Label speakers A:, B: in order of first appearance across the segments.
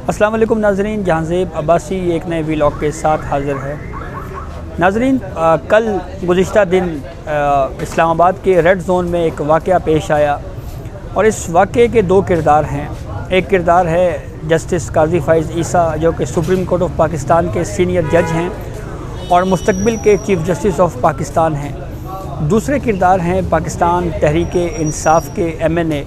A: अस्सलाम वालेकुम नाज़रीन, जहांज़ेब अब्बासी एक नए व्लॉग के साथ हाज़िर है। नाज़रीन, कल गुज़िश्ता दिन इस्लामाबाद के रेड ज़ोन में एक वाक़या पेश आया और इस वाक़े के दो किरदार हैं। एक किरदार है जस्टिस काज़ी फ़ाइज़ ईसा, जो कि सुप्रीम कोर्ट ऑफ पाकिस्तान के सीनियर जज हैं और मुस्तक़बिल के चीफ़ जस्टिस ऑफ पाकिस्तान हैं। दूसरे किरदार हैं पाकिस्तान तहरीक इंसाफ के MNA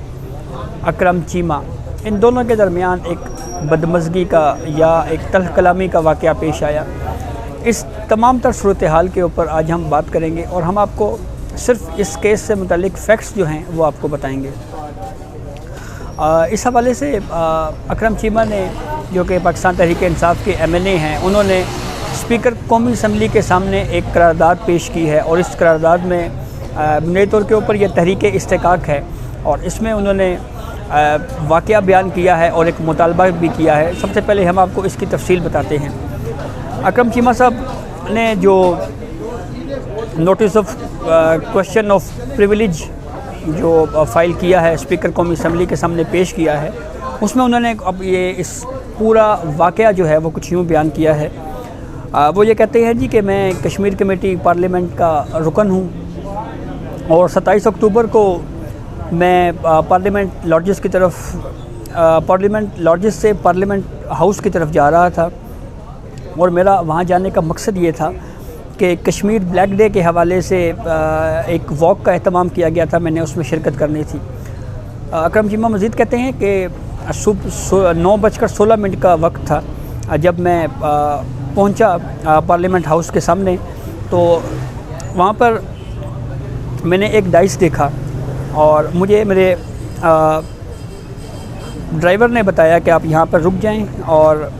A: अकरम चीमा। इन दोनों के दरमियान एक बदमज़गी का या एक तल्ख़ कलामी का वाक़या पेश आया। इस तमाम तर सूरत हाल के ऊपर आज हम बात करेंगे और हम आपको सिर्फ़ इस केस से मुतल्लिक़ फ़ैक्ट्स जो हैं वो आपको बताएंगे। इस हवाले से अकरम चीमा ने, जो कि पाकिस्तान तहरीक इंसाफ के MNA हैं, उन्होंने स्पीकर कौमी असम्बली के सामने एक करारदाद पेश की है और इस करारदाद में बुनियादी तौर के ऊपर यह तहरीक इस्तेकाक है और इसमें उन्होंने वाक़या बयान किया है और एक मुतालबा भी किया है। सबसे पहले हम आपको इसकी तफसील बताते हैं। अकरम चीमा साहब ने जो notice of question of privilege जो फ़ाइल किया है, स्पीकर कौमी असम्बली के सामने पेश किया है, उसमें उन्होंने अब ये इस पूरा वाक़या जो है वो कुछ यूँ बयान किया है। वो ये कहते हैं जी कि मैं कश्मीर कमेटी पार्लियामेंट का रुकन हूँ और 27 अक्टूबर को मैं पार्लियामेंट लॉजेस की तरफ पार्लियामेंट लॉजेस से पार्लियामेंट हाउस की तरफ जा रहा था और मेरा वहाँ जाने का मकसद ये था कि कश्मीर ब्लैक डे के हवाले से एक वॉक का एहतमाम किया गया था, मैंने उसमें शिरकत करनी थी। अकरम चीमा मज़ीद कहते हैं कि सुबह 9:16 का वक्त था जब मैं पहुँचा पार्लियामेंट हाउस के सामने। तो वहाँ पर मैंने एक डाइस देखा और मुझे मेरे ड्राइवर ने बताया कि आप यहाँ पर रुक जाएं और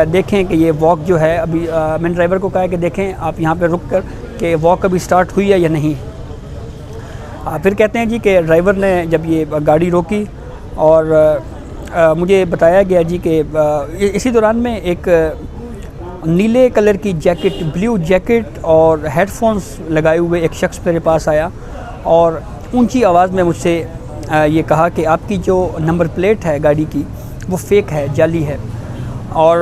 A: देखें कि ये वॉक जो है अभी मैंने ड्राइवर को कहा कि देखें आप यहाँ पर रुक कर कि वॉक अभी स्टार्ट हुई है या नहीं। फिर कहते हैं जी कि ड्राइवर ने जब ये गाड़ी रोकी और मुझे बताया गया जी कि इसी दौरान में एक नीले कलर की जैकेट, ब्लू जैकेट और हेडफोन्स लगाए हुए एक शख्स मेरे पास आया और ऊंची आवाज़ में मुझसे ये कहा कि आपकी जो नंबर प्लेट है गाड़ी की वो फ़ेक है, जाली है और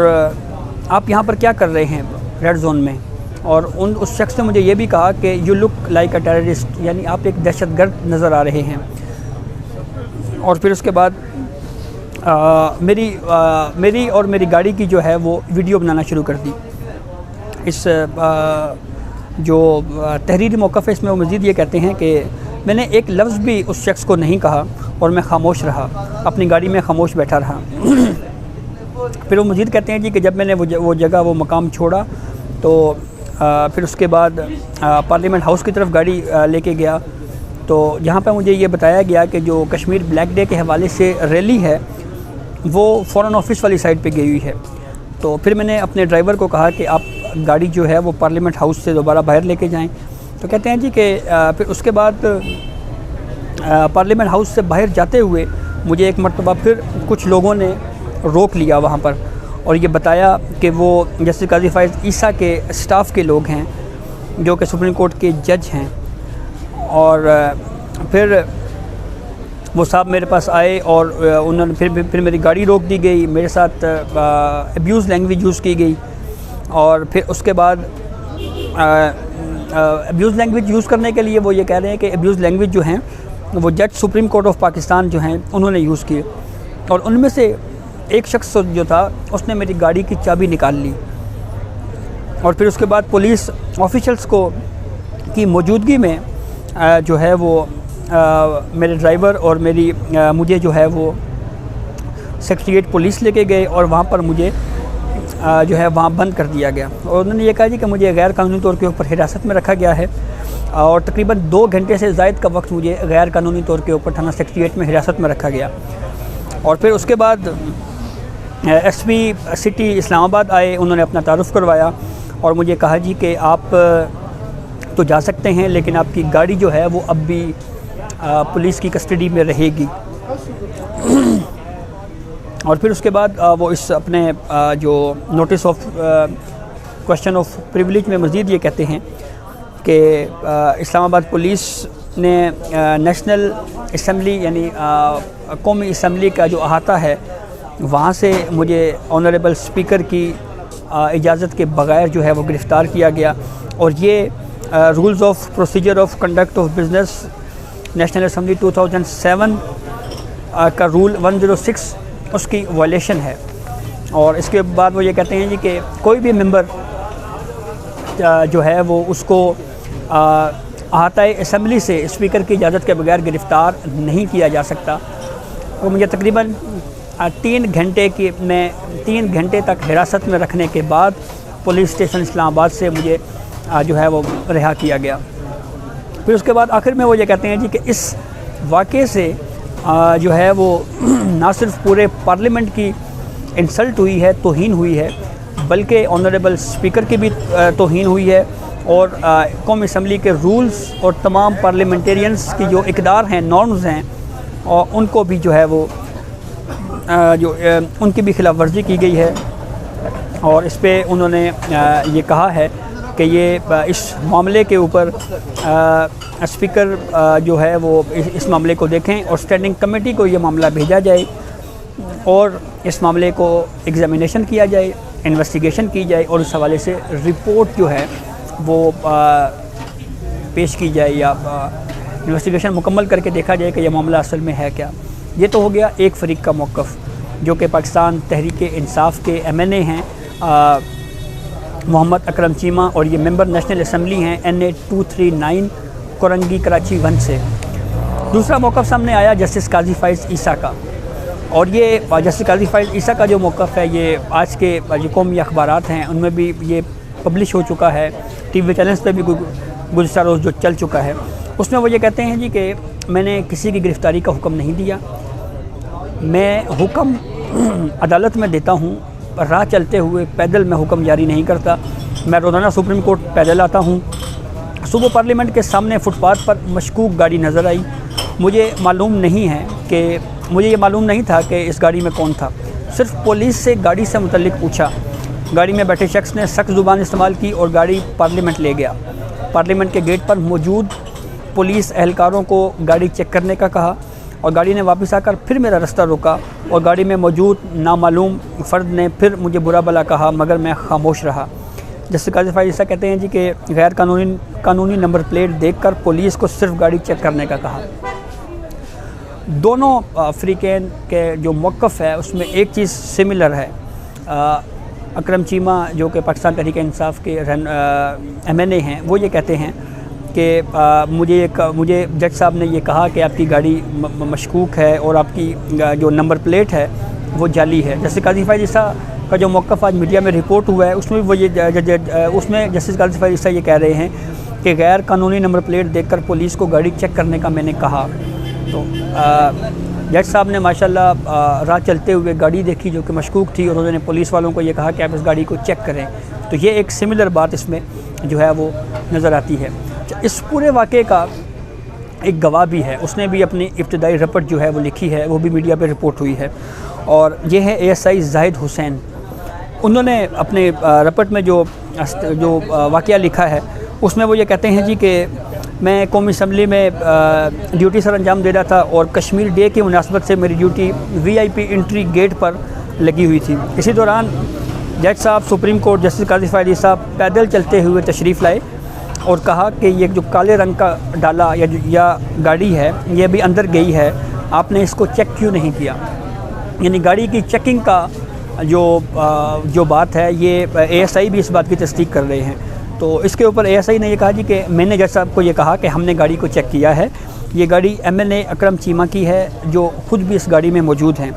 A: आप यहाँ पर क्या कर रहे हैं रेड ज़ोन में। और उस शख्स ने मुझे ये भी कहा कि you look like a terrorist, यानी आप एक दहशतगर्द नज़र आ रहे हैं। और फिर उसके बाद मेरी और मेरी गाड़ी की जो है वो वीडियो बनाना शुरू कर दी। इस जो तहरीरी मौक़िफ़ है इसमें वो मज़ीद ये कहते हैं कि मैंने एक लफ्ज़ भी उस शख्स को नहीं कहा और मैं ख़ामोश रहा, अपनी गाड़ी में ख़ामोश बैठा रहा। फिर वो मज़ीद कहते हैं जी कि जब मैंने वो जगह वो मकाम छोड़ा तो फिर उसके बाद पार्लियामेंट हाउस की तरफ गाड़ी लेके गया तो जहाँ पे मुझे ये बताया गया कि जो कश्मीर ब्लैक डे के हवाले से रैली है वो फ़ॉरेन ऑफिस वाली साइड पे गई हुई है। तो फिर मैंने अपने ड्राइवर को कहा कि आप गाड़ी जो है वो पार्लियामेंट हाउस से दोबारा बाहर लेके जाएं। तो कहते हैं जी कि फिर उसके बाद पार्लियामेंट हाउस से बाहर जाते हुए मुझे एक मरतबा फिर कुछ लोगों ने रोक लिया वहाँ पर और ये बताया कि वो जस्टिस काज़ी फ़ाइज़ ईसा के स्टाफ़ के लोग हैं जो कि सुप्रीम कोर्ट के जज हैं। और फिर वो साहब मेरे पास आए और उन्होंने फिर मेरी गाड़ी रोक दी गई, मेरे साथ अब्यूज़ लैंग्वेज यूज़ की गई और फिर उसके बाद अब्यूज़ लैंग्वेज यूज़ करने के लिए वो ये कह रहे हैं कि अब्यूज़ लैंग्वेज जो हैं वो जज सुप्रीम कोर्ट ऑफ पाकिस्तान जो हैं उन्होंने यूज़ किए और उनमें से एक शख्स जो था उसने मेरी गाड़ी की चाबी निकाल ली और फिर उसके बाद पुलिस ऑफिशल्स को की मौजूदगी में जो है वो मेरे ड्राइवर और मुझे जो है वो सेक्रेटेरिएट पुलिस लेके गए और वहाँ पर मुझे जो है वहाँ बंद कर दिया गया और उन्होंने ये कहा जी कि मुझे गैर कानूनी तौर के ऊपर हिरासत में रखा गया है और तकरीबन 2 घंटे से ज़ायद का वक्त मुझे गैर कानूनी तौर के ऊपर थाना सेक्रेटेरिएट में हिरासत में रखा गया। और फिर उसके बाद SP सिटी इस्लामाबाद आए, उन्होंने अपना तारुफ़ करवाया और मुझे कहा जी कि आप तो जा सकते हैं लेकिन आपकी गाड़ी जो है वो अब भी पुलिस की कस्टडी में रहेगी। और फिर उसके बाद वो इस अपने जो notice of question of privilege में मज़ीद ये कहते हैं कि इस्लामाबाद पुलिस ने नेशनल असम्बली यानी कौमी असम्बली का जो अहाता है वहाँ से मुझे ऑनरेबल स्पीकर की इजाज़त के बगैर जो है वो गिरफ़्तार किया गया। और ये rules of procedure of conduct of business national assembly 2007 का रूल 106 उसकी वायलेशन है। और इसके बाद वो ये कहते हैं जी कि कोई भी मेंबर जो है वो उसको अहाताए असम्बली से स्पीकर की इजाज़त के बगैर गिरफ़्तार नहीं किया जा सकता। तो मुझे तकरीबन 3 घंटे तक हिरासत में रखने के बाद पुलिस स्टेशन इस्लामाबाद से मुझे जो है वो रिहा किया गया। फिर उसके बाद आखिर में वो ये कहते हैं जी कि इस वाक़े से जो है वो ना सिर्फ पूरे पार्लियामेंट की इंसल्ट हुई है, तौहीन हुई है, बल्कि ऑनरेबल स्पीकर की भी तौहीन हुई है और कौमी असम्बली के रूल्स और तमाम पार्लियामेंटेरियंस की जो इक़दार हैं, नॉर्म्स हैं, और उनको भी जो है वो उनकी भी खिलाफ वर्जी की गई है। और इस पे उन्होंने ये कहा है कि ये इस मामले के ऊपर स्पीकर जो है वो इस मामले को देखें और स्टैंडिंग कमेटी को ये मामला भेजा जाए और इस मामले को एग्ज़ामिनेशन किया जाए, इन्वेस्टिगेशन की जाए और उस हवाले से रिपोर्ट जो है वो पेश की जाए या इन्वेस्टिगेशन मुकम्मल करके देखा जाए कि यह मामला असल में है क्या। ये तो हो गया एक फ़रीक का मौक़िफ़, जो कि पाकिस्तान तहरीक-ए-इंसाफ़ के MNA हैं मोहम्मद अकरम चीमा, और ये मेंबर नेशनल असम्बली हैं NA 239 कोरंगी कराची 1 से। दूसरा मौक़िफ़ सामने आया जस्टिस काजी फ़ाइज़ ईसा का, और ये जस्टिस काजी फ़ाइज़ ईसा का जो मौक़िफ़ है ये आज के जो कौमी अखबारात हैं उनमें भी ये पब्लिश हो चुका है, TV चैनल्स पे भी गुज़श्ता रोज़ जो चल चुका है। उसमें वो ये कहते हैं जी कि मैंने किसी की गिरफ़्तारी का हुक्म नहीं दिया, मैं हुक्म अदालत में देता हूँ, राह चलते हुए पैदल मैं हुक्म जारी नहीं करता। मैं रोज़ाना सुप्रीम कोर्ट पैदल आता हूँ। सुबह पार्लियामेंट के सामने फुटपाथ पर मशकूक गाड़ी नज़र आई। मुझे ये मालूम नहीं था कि इस गाड़ी में कौन था। सिर्फ पुलिस से गाड़ी से मुतल्लिक पूछा। गाड़ी में बैठे शख्स ने सख्त ज़ुबान इस्तेमाल की और गाड़ी पार्लियामेंट ले गया। पार्लियामेंट के गेट पर मौजूद पुलिस एहलकारों को गाड़ी चेक करने का कहा और गाड़ी ने वापस आकर फिर मेरा रास्ता रोका और गाड़ी में मौजूद नामालूम फ़र्द ने फिर मुझे बुरा भला कहा, मगर मैं खामोश रहा। जस्टिस काजी फ़ाइज़ ईसा कहते हैं जी कि गैर कानूनी नंबर प्लेट देखकर पुलिस को सिर्फ गाड़ी चेक करने का कहा। दोनों अफ्रीकन के जो मौक़िफ़ है उसमें एक चीज़ सिमिलर है। अकरम चीमा जो कि पाकिस्तान तहरीक-ए-इंसाफ़ के MNA हैं, वो ये कहते हैं कि मुझे जज साहब ने ये कहा कि आपकी गाड़ी मशकूक है और आपकी जो नंबर प्लेट है वो जाली है। जस्टिस काजी फ़ाइज़ ईसा का जो मौक़िफ़ आज मीडिया में रिपोर्ट हुआ है उसमें वो उसमें जस्टिस काजी फ़ाइज़ ईसा ये कह रहे हैं कि गैर कानूनी नंबर प्लेट देखकर पुलिस को गाड़ी चेक करने का मैंने कहा। तो जज साहब ने माशाल्लाह राह चलते हुए गाड़ी देखी जो कि मशकूक थी और उन्होंने पुलिस वालों को ये कहा कि आप इस गाड़ी को चेक करें। तो ये एक सिमिलर बात इसमें जो है वो नज़र आती है। इस पूरे वाक़े का एक गवाह भी है, उसने भी अपनी इब्तिदाई रिपोर्ट जो है वो लिखी है, वो भी मीडिया पे रिपोर्ट हुई है, और ये है ASI ज़ाहिद हुसैन। उन्होंने अपने रिपोर्ट में जो वाक़या लिखा है उसमें वो ये कहते हैं जी कि मैं कौमी असम्बली में ड्यूटी सर अंजाम दे रहा था और कश्मीर डे की मुनासबत से मेरी ड्यूटी VIP एंट्री गेट पर लगी हुई थी। इसी दौरान जज साहब सुप्रीम कोर्ट जस्टिस काजी फ़ाइज़ ईसा पैदल चलते हुए तशरीफ़ लाए और कहा कि ये जो काले रंग का डाला या गाड़ी है ये भी अंदर गई है, आपने इसको चेक क्यों नहीं किया। यानी गाड़ी की चेकिंग का जो बात है ये ASI भी इस बात की तस्दीक कर रहे हैं। तो इसके ऊपर ASI ने ये कहा जी कि मैंने जज साहब को ये कहा कि हमने गाड़ी को चेक किया है, ये गाड़ी MNA अकरम चीमा की है जो ख़ुद भी इस गाड़ी में मौजूद हैं।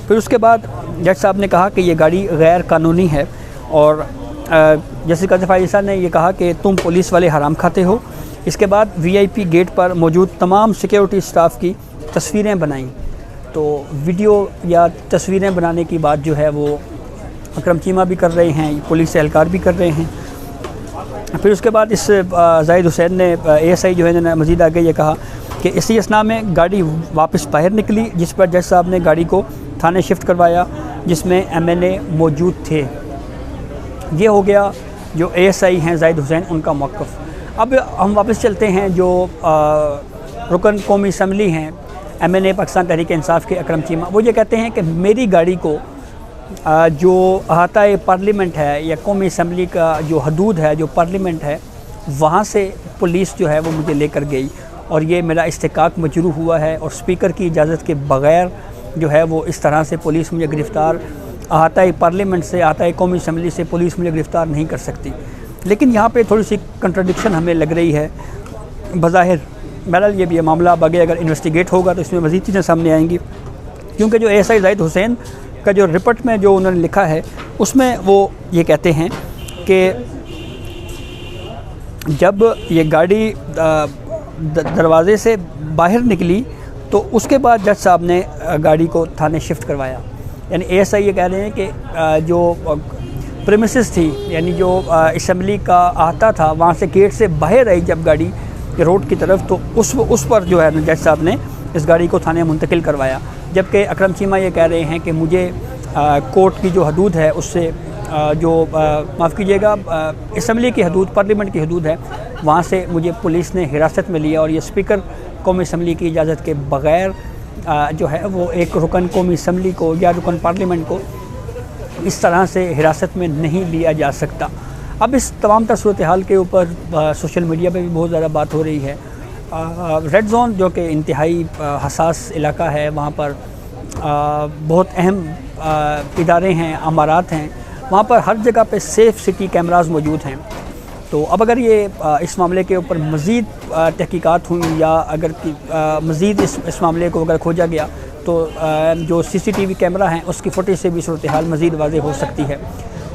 A: फिर उसके बाद जज साहब ने कहा कि ये गाड़ी गैर कानूनी है और जस्टिस काजी फ़ाइज़ ईसा ने ये कहा कि तुम पुलिस वाले हराम खाते हो। इसके बाद VIP गेट पर मौजूद तमाम सिक्योरिटी स्टाफ की तस्वीरें बनाई। तो वीडियो या तस्वीरें बनाने की बात जो है वो अकरम चीमा भी कर रहे हैं, पुलिस एहलकार भी कर रहे हैं। फिर उसके बाद इस ज़ाहिद हुसैन ने ASI जो है मज़ीद आगे ये कहा कि इसी असना में गाड़ी वापस बाहर निकली, जिस पर जज साहब ने गाड़ी को थाने शिफ्ट करवाया जिसमें MNA मौजूद थे। ये हो गया जो ASI हैं ज़ाहिद हुसैन उनका मौक़िफ़। अब हम वापस चलते हैं जो रुकन कौमी असम्बली हैं MNA पाकिस्तान तहरीक इंसाफ के अकरम चीमा, वो ये कहते हैं कि मेरी गाड़ी को जो अहाता पार्लियामेंट है या कौमी असम्बली का जो हदूद है, जो पार्लियामेंट है, वहाँ से पुलिस जो है वो मुझे लेकर गई और ये मेरा इस्तिकाक मजरू हुआ है और स्पीकर की इजाज़त के बग़ैर जो है वो इस तरह से पुलिस मुझे गिरफ़्तार, अहाता पार्लियामेंट से, अहाता कौमी असम्बली से पुलिस मुझे गिरफ़्तार नहीं कर सकती। लेकिन यहाँ पे थोड़ी सी कंट्राडिक्शन हमें लग रही है। बज़ाहिर बहरहाल ये भी मामला आगे अगर इन्वेस्टिगेट होगा तो इसमें मज़ीद चीज़ें सामने आएंगी, क्योंकि जो ASI जाहिद हुसैन का जो रिपोर्ट में जो उन्होंने लिखा है उसमें वो ये कहते हैं कि जब ये गाड़ी दरवाज़े से बाहर निकली तो उसके बाद जज साहब ने गाड़ी को थाने शिफ्ट करवाया। यानी ASI ये कह रहे हैं कि जो प्रेमिसेस थी, यानी जो असम्बली का अहाता था, वहाँ से गेट से बाहर आई जब गाड़ी रोड की तरफ, तो उस पर जो है जज साहब ने इस गाड़ी को थाने मुंतकिल करवाया। जबकि अकरम चीमा ये कह रहे हैं कि मुझे कोर्ट की जो हदूद है उससे माफ़ कीजिएगा, असम्बली की हदूद, पार्लियामेंट की हदूद है, वहाँ से मुझे पुलिस ने हिरासत में लिया और ये स्पीकर कौमी असम्बली की इजाज़त के बग़ैर जो है वो एक रुकन कौमी असम्बली को या रुकन पार्लियामेंट को इस तरह से हिरासत में नहीं लिया जा सकता। अब इस तमाम तर सूरत हाल के ऊपर सोशल मीडिया पे भी बहुत ज़्यादा बात हो रही है। रेड जोन जो कि इंतहाई हसास इलाका है, वहाँ पर बहुत अहम इदारे हैं, अमारात हैं, वहाँ पर हर जगह पे सेफ़ सिटी कैमरास मौजूद हैं। तो अब अगर ये इस मामले के ऊपर मज़ीद तहकीकात हुई या अगर मज़ीद इस मामले को अगर खोजा गया तो जो CCTV कैमरा हैं उसकी फुटेज से भी सूरत हाल मज़ीद वाज़ेह हो सकती है।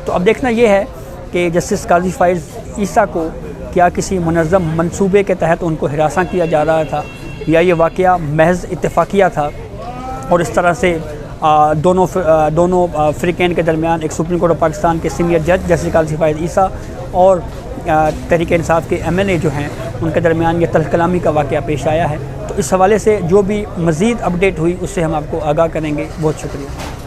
A: तो अब देखना ये है कि जस्टिस काजी फ़ाइज़ ईसा को क्या किसी मुनज़्ज़म मंसूबे के तहत उनको हिरासा किया जा रहा था या ये वाक़या महज़ इत्तेफ़ाकिया था और इस तरह से दोनों फ़रीक़ैन के दरमियान एक सुप्रीम कोर्ट ऑफ पाकिस्तान के सीनियर जज जस्टिस काजी फ़ाइज़ ईसा और तहरीक इंसाफ के MNA जो हैं उनके दरमियान ये तल्ख़ कलामी का वाक़या पेश आया है। तो इस हवाले से जो भी मज़ीद अपडेट हुई उससे हम आपको आगाह करेंगे। बहुत शुक्रिया।